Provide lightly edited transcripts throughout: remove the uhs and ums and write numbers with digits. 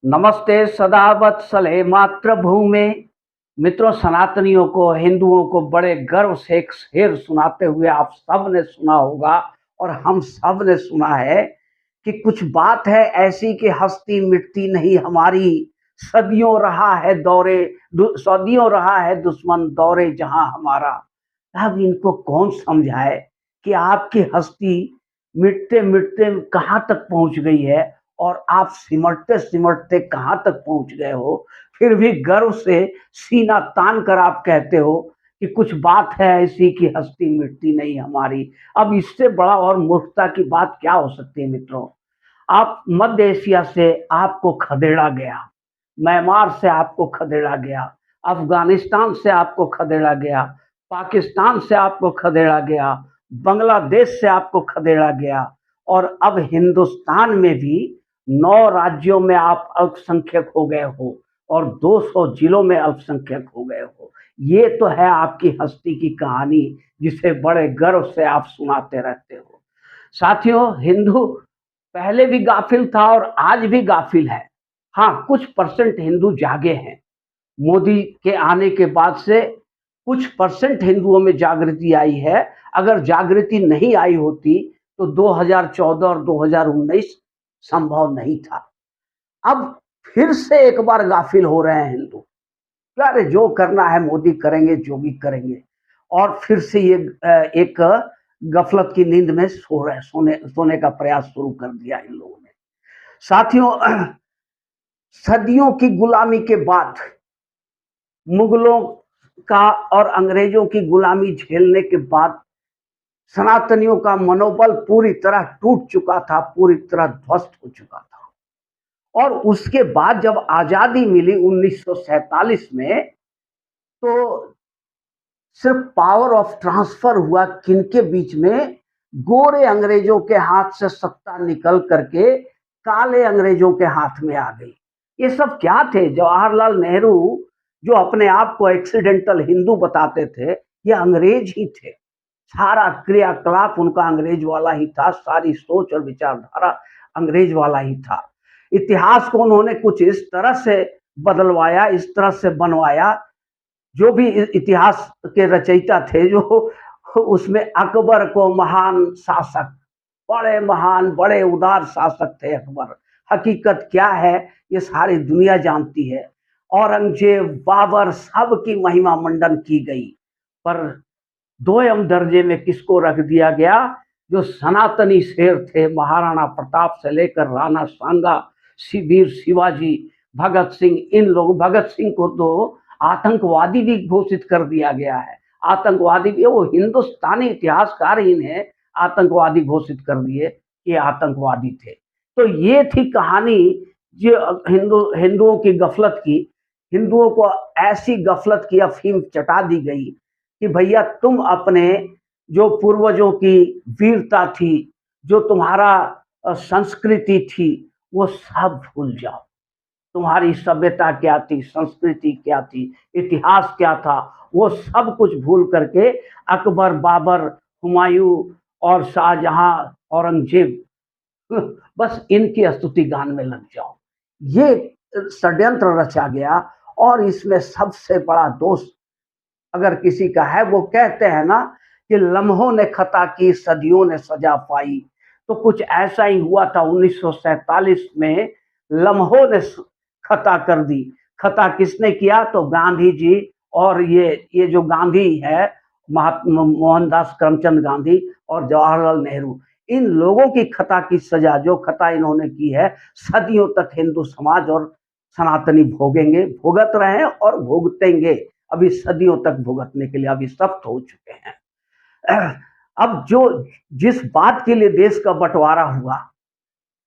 नमस्ते सदा वत्सले मातृभूमि। मित्रों, सनातनियों को, हिंदुओं को बड़े गर्व से एक शेर सुनाते हुए आप सब ने सुना होगा और हम सब ने सुना है कि कुछ बात है ऐसी कि हस्ती मिटती नहीं हमारी। सदियों रहा है दुश्मन दौरे जहां हमारा। अब इनको कौन समझाए कि आपकी हस्ती मिटते मिटते कहाँ तक पहुंच गई है और आप सिमटते सिमटते कहाँ तक पहुंच गए हो। फिर भी गर्व से सीना तान कर आप कहते हो कि कुछ बात है ऐसी कि हस्ती मिटती नहीं हमारी। अब इससे बड़ा और मूर्खता की बात क्या हो सकती है मित्रों। आप मध्य एशिया से आपको खदेड़ा गया, म्यांमार से आपको खदेड़ा गया, अफगानिस्तान से आपको खदेड़ा गया, पाकिस्तान से आपको खदेड़ा गया, बांग्लादेश से आपको खदेड़ा गया और अब हिंदुस्तान में भी 9 राज्यों में आप अल्पसंख्यक हो गए हो और 200 जिलों में अल्पसंख्यक हो गए हो। ये तो है आपकी हस्ती की कहानी, जिसे बड़े गर्व से आप सुनाते रहते हो। साथियों, हिंदू पहले भी गाफिल था और आज भी गाफिल है। हाँ, कुछ परसेंट हिंदू जागे हैं। मोदी के आने के बाद से कुछ परसेंट हिंदुओं में जागृति आई है। अगर जागृति नहीं आई होती तो 2014 और 2019 संभव नहीं था। अब फिर से एक बार गाफिल हो रहे हैं हिंदू। अरे जो करना है मोदी करेंगे, जो भी करेंगे। और फिर से ये एक गफलत की नींद में सोने का प्रयास शुरू कर दिया इन लोगों ने। साथियों, सदियों की गुलामी के बाद, मुगलों का और अंग्रेजों की गुलामी झेलने के बाद सनातनियों का मनोबल पूरी तरह टूट चुका था, पूरी तरह ध्वस्त हो चुका था। और उसके बाद जब आजादी मिली 1947 में, तो सिर्फ पावर ऑफ ट्रांसफर हुआ किनके बीच में, गोरे अंग्रेजों के हाथ से सत्ता निकल करके काले अंग्रेजों के हाथ में आ गई। ये सब क्या थे? जवाहरलाल नेहरू, जो अपने आप को एक्सीडेंटल हिंदू बताते थे, ये अंग्रेज ही थे। सारा क्रियाकलाप उनका अंग्रेज वाला ही था, सारी सोच और विचारधारा अंग्रेज वाला ही था। इतिहास को उन्होंने कुछ इस तरह से बदलवाया, इस तरह से बनवाया। जो भी इतिहास के रचयिता थे, जो उसमें अकबर को महान शासक, बड़े महान बड़े उदार शासक थे अकबर। हकीकत क्या है ये सारी दुनिया जानती है। औरंगजेब, बाबर, सब की महिमा मंडन की गई, पर दोयम दर्जे में किसको रख दिया गया? जो सनातनी शेर थे, महाराणा प्रताप से लेकर राणा सांगा, वीर शिवाजी, भगत सिंह। इन लोग, भगत सिंह को तो आतंकवादी भी घोषित कर दिया गया है। आतंकवादी भी, वो हिंदुस्तानी इतिहासकार ही ने आतंकवादी घोषित कर दिए कि आतंकवादी थे। तो ये थी कहानी जो हिंदुओं की गफलत की। हिंदुओं को ऐसी गफलत की अफीम चटा दी गई कि भैया तुम अपने जो पूर्वजों की वीरता थी, जो तुम्हारा संस्कृति थी, वो सब भूल जाओ। तुम्हारी सभ्यता क्या थी, संस्कृति क्या थी, इतिहास क्या था, वो सब कुछ भूल करके अकबर, बाबर, हुमायूं और शाहजहां, औरंगजेब, बस इनकी स्तुति गान में लग जाओ। ये षड्यंत्र रचा गया। और इसमें सबसे बड़ा दोष अगर किसी का है, वो कहते हैं ना कि लम्हों ने खता की, सदियों ने सजा पाई। तो कुछ ऐसा ही हुआ था 1947 में। लम्हों ने खता कर दी। खता किसने किया? तो गांधी जी और ये जो गांधी है, महात्मा मोहनदास करमचंद गांधी और जवाहरलाल नेहरू, इन लोगों की खता की सजा, जो खता इन्होंने की है, सदियों तक हिंदू समाज और सनातनी भोगेंगे, भुगत रहे हैं और भुगतेंगे। अभी सदियों तक भुगतने के लिए अभी सख्त हो चुके हैं। अब जो जिस बात के लिए देश का बंटवारा हुआ,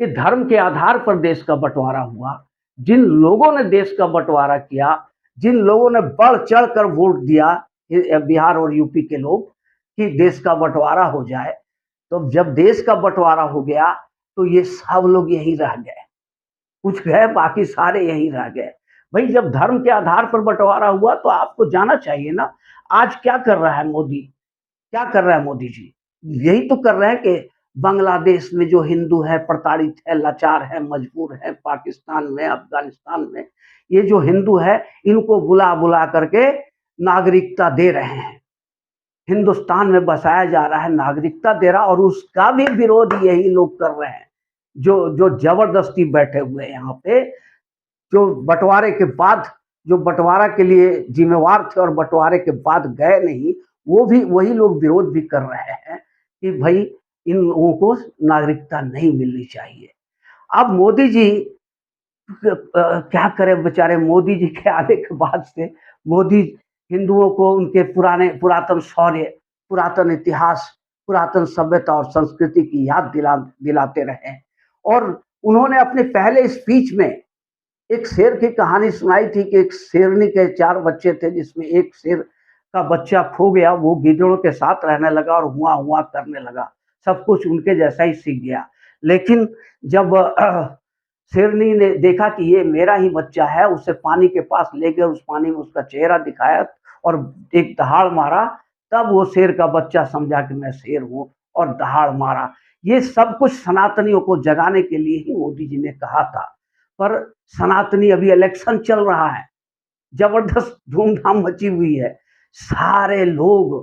कि धर्म के आधार पर देश का बंटवारा हुआ, जिन लोगों ने देश का बंटवारा किया, जिन लोगों ने बढ़ चढ़ कर वोट दिया, बिहार और यूपी के लोग, कि देश का बंटवारा हो जाए, तो जब देश का बंटवारा हो गया तो ये सब लोग यहीं रह गए। कुछ गए, बाकी सारे यहीं रह गए। भाई, जब धर्म के आधार पर बंटवारा हुआ तो आपको जाना चाहिए ना। आज क्या कर रहा है मोदी? क्या कर रहा है मोदी जी? यही तो कर रहे हैं कि बांग्लादेश में जो हिंदू है प्रताड़ित है, लाचार है, मजबूर है, पाकिस्तान में, अफगानिस्तान में, ये जो हिंदू है इनको बुला बुला करके नागरिकता दे रहे हैं। हिंदुस्तान में बसाया जा रहा है, नागरिकता दे रहा, और उसका भी विरोध यही लोग कर रहे हैं जो जो जबरदस्ती बैठे हुए हैं यहाँ पे, जो बंटवारे के बाद, जो बंटवारा के लिए जिम्मेवार थे और बंटवारे के बाद गए नहीं, वो भी वही लोग विरोध भी कर रहे हैं कि भाई इन लोगों को नागरिकता नहीं मिलनी चाहिए। अब मोदी जी क्या करें बेचारे, मोदी जी के आने के बाद से मोदी हिंदुओं को उनके पुराने पुरातन शौर्य, पुरातन इतिहास, पुरातन सभ्यता और संस्कृति की याद दिलाते रहे। और उन्होंने अपने पहले स्पीच में एक शेर की कहानी सुनाई थी कि एक शेरनी के 4 बच्चे थे, जिसमें एक शेर का बच्चा खो गया, वो गिद्धड़ों के साथ रहने लगा और हुआ करने लगा, सब कुछ उनके जैसा ही सीख गया। लेकिन जब शेरनी ने देखा कि ये मेरा ही बच्चा है, उसे पानी के पास ले गए, उस पानी में उसका चेहरा दिखाया और एक दहाड़ मारा, तब वो शेर का बच्चा समझा कि मैं शेर हूँ और दहाड़ मारा। ये सब कुछ सनातनियों को जगाने के लिए ही मोदी जी ने कहा था। पर सनातनी, अभी इलेक्शन चल रहा है, जबरदस्त धूमधाम मची हुई है, सारे लोग,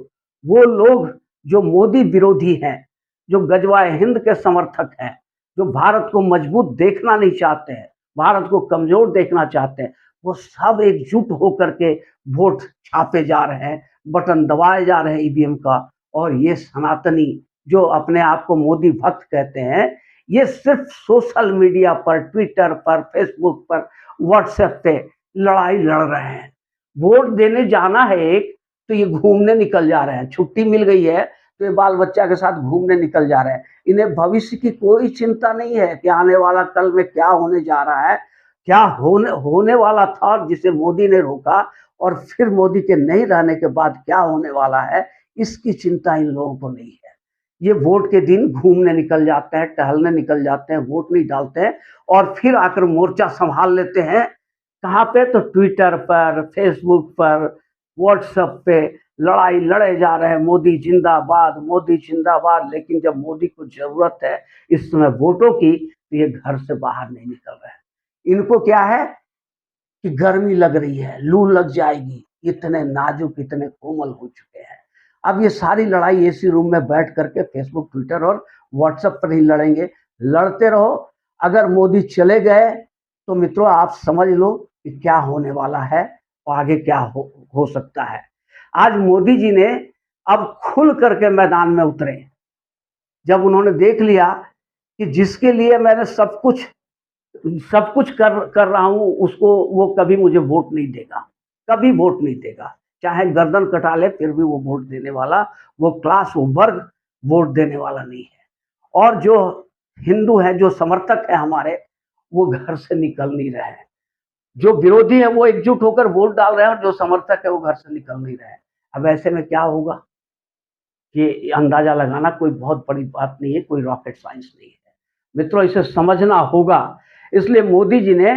वो लोग जो मोदी विरोधी हैं, जो गजवाए हिंद के समर्थक हैं, जो भारत को मजबूत देखना नहीं चाहते हैं, भारत को कमजोर देखना चाहते हैं, वो सब एकजुट होकर के वोट छापे जा रहे हैं, बटन दबाए जा रहे हैं ईवीएम का। और ये सनातनी जो अपने आप को मोदी भक्त कहते हैं, ये सिर्फ सोशल मीडिया पर, ट्विटर पर, फेसबुक पर, व्हाट्सएप पे लड़ाई लड़ रहे हैं। वोट देने जाना है एक, तो ये घूमने निकल जा रहे हैं, छुट्टी मिल गई है तो ये बाल बच्चा के साथ घूमने निकल जा रहे हैं। इन्हें भविष्य की कोई चिंता नहीं है कि आने वाला कल में क्या होने जा रहा है, क्या होने वाला था जिसे मोदी ने रोका, और फिर मोदी के नहीं रहने के बाद क्या होने वाला है, इसकी चिंता इन लोगों को नहीं है। ये वोट के दिन घूमने निकल जाते हैं, टहलने निकल जाते हैं, वोट नहीं डालते हैं, और फिर आकर मोर्चा संभाल लेते हैं। कहाँ पे? तो ट्विटर पर, फेसबुक पर, व्हाट्सएप पे लड़ाई लड़े जा रहे हैं, मोदी जिंदाबाद, मोदी जिंदाबाद। लेकिन जब मोदी को जरूरत है इस समय वोटों की, तो ये घर से बाहर नहीं निकल रहे हैं। इनको क्या है कि गर्मी लग रही है, लू लग जाएगी, इतने नाजुक, इतने कोमल हो चुके हैं। अब ये सारी लड़ाई एसी रूम में बैठ करके फेसबुक, ट्विटर और व्हाट्सएप पर ही लड़ेंगे। लड़ते रहो। अगर मोदी चले गए तो मित्रों आप समझ लो कि क्या होने वाला है और आगे क्या हो सकता है। आज मोदी जी ने अब खुल करके मैदान में उतरे, जब उन्होंने देख लिया कि जिसके लिए मैंने सब कुछ कर रहा हूँ, उसको, वो कभी मुझे वोट नहीं देगा, कभी वोट नहीं देगा। चाहे गर्दन कटा ले फिर भी वो वोट देने वाला, वो क्लास, वो वर्ग वोट देने वाला नहीं है। और जो हिंदू हैं, जो समर्थक है हमारे, वो घर से निकल नहीं रहे हैं। जो विरोधी है वो एकजुट होकर वोट डाल रहे हैं और जो समर्थक है वो घर से निकल नहीं रहे हैं। अब ऐसे में क्या होगा, ये अंदाजा लगाना कोई बहुत बड़ी बात नहीं है, कोई रॉकेट साइंस नहीं है। मित्रों इसे समझना होगा। इसलिए मोदी जी ने,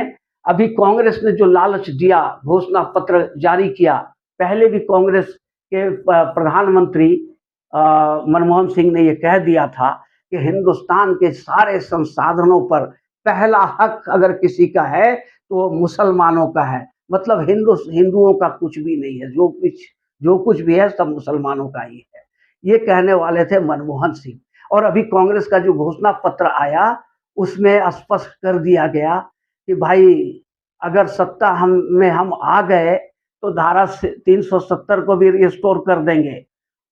अभी कांग्रेस ने जो लालच दिया, घोषणा पत्र जारी किया, पहले भी कांग्रेस के प्रधानमंत्री मनमोहन सिंह ने ये कह दिया था कि हिंदुस्तान के सारे संसाधनों पर पहला हक अगर किसी का है तो मुसलमानों का है। मतलब हिंदुओं का कुछ भी नहीं है, जो कुछ भी है सब मुसलमानों का ही है। ये कहने वाले थे मनमोहन सिंह। और अभी कांग्रेस का जो घोषणा पत्र आया उसमें स्पष्ट कर दिया गया कि भाई अगर सत्ता हम आ गए तो धारा 370 को भी रिस्टोर कर देंगे,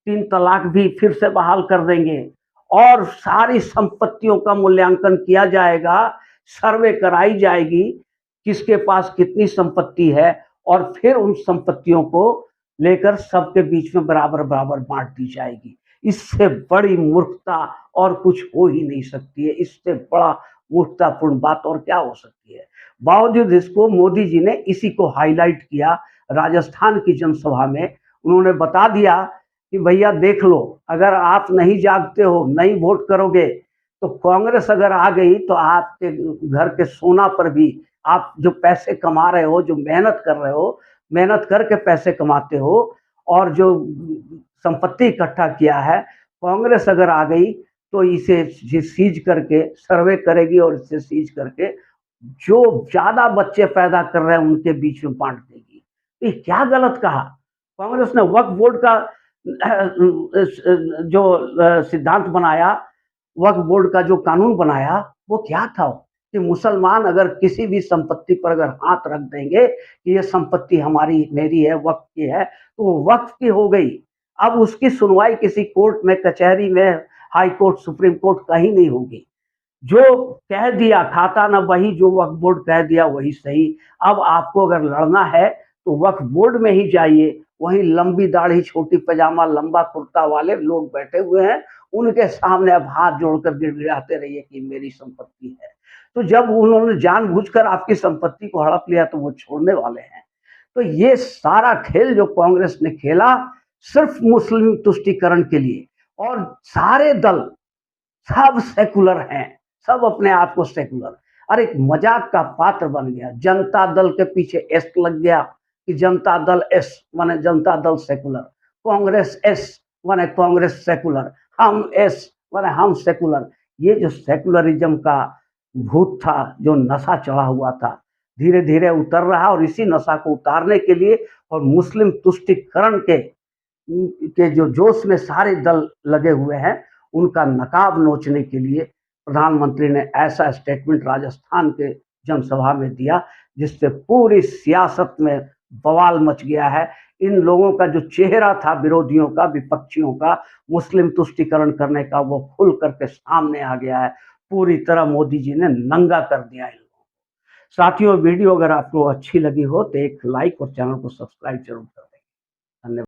3 तलाक भी फिर से बहाल कर देंगे, और सारी संपत्तियों का मूल्यांकन किया जाएगा, सर्वे कराई जाएगी किसके पास कितनी संपत्ति है, और फिर उन संपत्तियों को लेकर सबके बीच में बराबर बराबर बांट दी जाएगी। इससे बड़ी मूर्खता और कुछ हो ही नहीं सकती है। इससे बड़ा मूर्खतापूर्ण बात और क्या हो सकती है। बावजूद इसको मोदी जी ने इसी को हाईलाइट किया। राजस्थान की जनसभा में उन्होंने बता दिया कि भैया देख लो, अगर आप नहीं जागते हो, नहीं वोट करोगे, तो कांग्रेस अगर आ गई तो आपके घर के सोना पर भी, आप जो पैसे कमा रहे हो, जो मेहनत कर रहे हो, मेहनत करके पैसे कमाते हो और जो संपत्ति इकट्ठा किया है, कांग्रेस अगर आ गई तो इसे सीज करके सर्वे करेगी और इसे सीज करके जो ज़्यादा बच्चे पैदा कर रहे हैं उनके बीच में बाँट देगी। ये क्या गलत कहा? कांग्रेस ने वक्फ बोर्ड का जो सिद्धांत बनाया, वक्फ बोर्ड का जो कानून बनाया, वो क्या था? कि मुसलमान अगर किसी भी संपत्ति पर अगर हाथ रख देंगे कि ये संपत्ति हमारी मेरी है, वक्फ की है, तो वो वक्फ की हो गई। अब उसकी सुनवाई किसी कोर्ट में, कचहरी में, हाई कोर्ट, सुप्रीम कोर्ट कहीं नहीं होगी। जो कह दिया खाता ना वही, जो वक्फ बोर्ड कह दिया वही सही। अब आपको अगर लड़ना है तो वक्फ बोर्ड में ही जाइए, वहीं लंबी दाढ़ी, छोटी पैजामा, लंबा कुर्ता वाले लोग बैठे हुए हैं, उनके सामने अब हाथ जोड़कर गिड़गिड़ाते रहिए कि मेरी संपत्ति है। तो जब उन्होंने जानबूझकर आपकी संपत्ति को हड़प लिया तो वो छोड़ने वाले हैं। तो ये सारा खेल जो कांग्रेस ने खेला सिर्फ मुस्लिम तुष्टीकरण के लिए, और सारे दल सब सेकुलर हैं, सब अपने आप को सेकुलर, और एक मजाक का पात्र बन गया। जनता दल के पीछे एस लग गया कि जनता दल एस माने जनता दल सेकुलर, कांग्रेस एस माने कांग्रेस सेकुलर, हम एस माने हम सेकुलर। ये जो सेकुलरिज्म का भूत था, जो नशा चढ़ा हुआ था, धीरे धीरे उतर रहा, और इसी नशा को उतारने के लिए और मुस्लिम तुष्टीकरण के जो जोश में सारे दल लगे हुए हैं, उनका नकाब नोचने के लिए प्रधानमंत्री ने ऐसा स्टेटमेंट राजस्थान के जनसभा में दिया जिससे पूरी सियासत में बवाल मच गया है। इन लोगों का जो चेहरा था, विरोधियों का, विपक्षियों का, मुस्लिम तुष्टीकरण करने का, वो खुल करके सामने आ गया है। पूरी तरह मोदी जी ने नंगा कर दिया इन लोगों को। साथियों, वीडियो अगर आपको अच्छी लगी हो तो एक लाइक और चैनल को सब्सक्राइब जरूर करें।